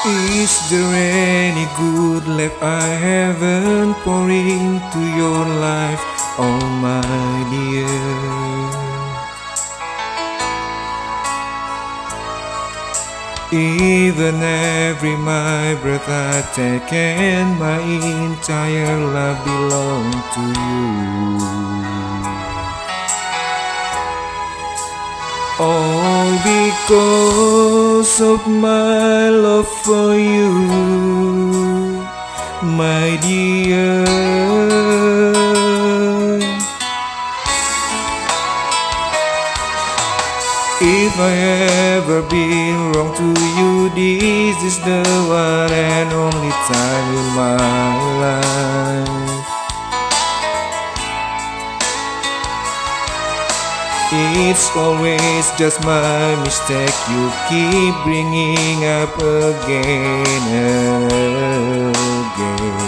Is there any good left I haven't poured into your life, oh my dear? Even every my breath I take and my entire life belong to you. All because of my love for you, my dear. If I ever been wrong to you, this is the one and only time in my life. It's always just my mistake you keep bringing up again and again.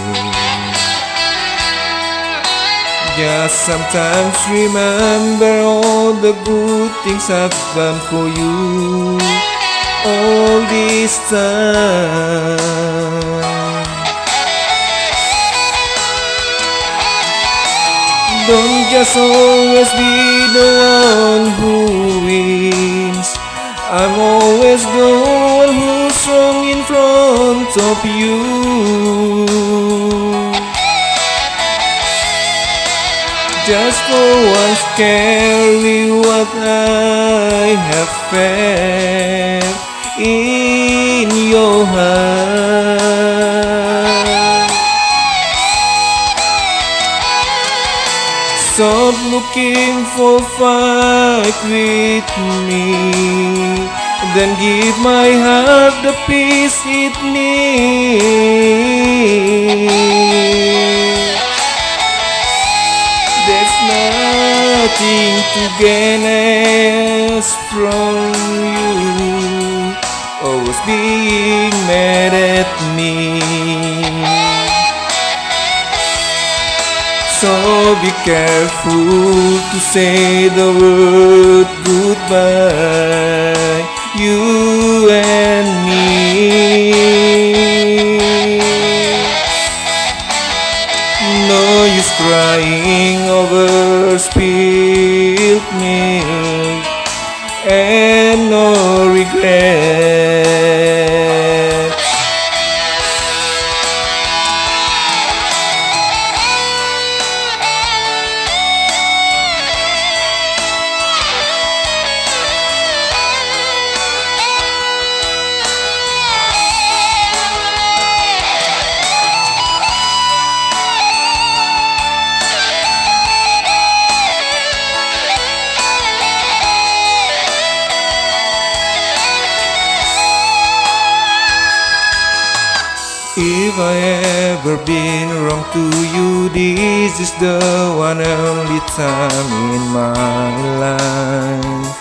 Just sometimes remember all the good things I've done for you all this time. Don't just always be the one who wins. I'm always the one who's wrong in front of you. Just for once carry what I have felt in your heart. Stop looking for fight with me, then give my heart the peace it needs. There's nothing to gain else from you, always being mad at me. So be careful to say the word goodbye, you and me. No use crying over spilled milk and no regrets. If I ever been wrong to you, this is the one and only time in my life.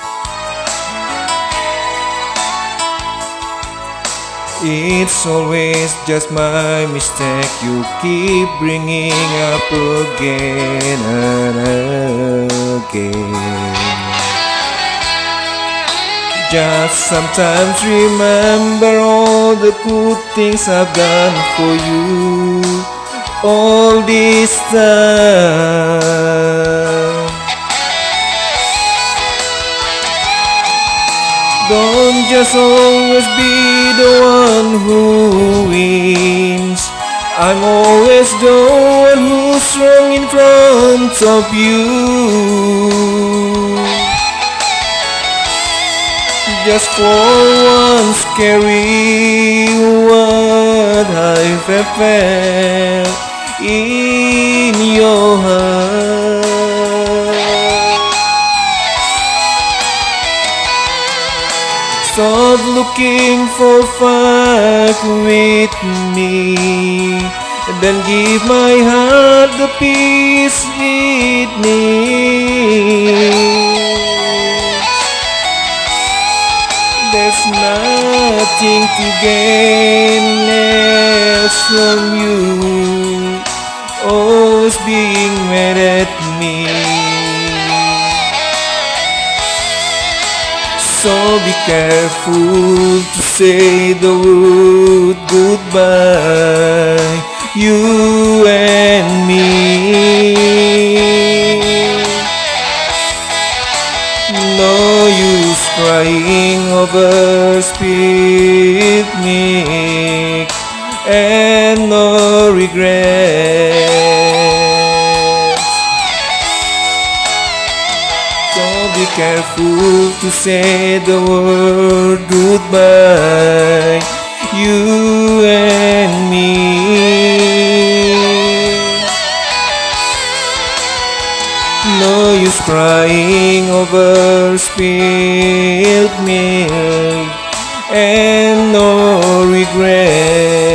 It's always just my mistake you keep bringing up again and again. Just sometimes remember all the good things I've done for you all this time. Don't just always be the one who wins. I'm always the one who's wrong in front of you. Just for once carry what I've felt in your heart. Stop looking for fight with me, then give my heart the peace it needs. There's nothing to gain else from you, always being mad at me. So be careful to say the word goodbye, you and me. No use crying over spilled milk and no regrets. So be careful to say the word goodbye, you and me. No use crying over spilled milk and no regret.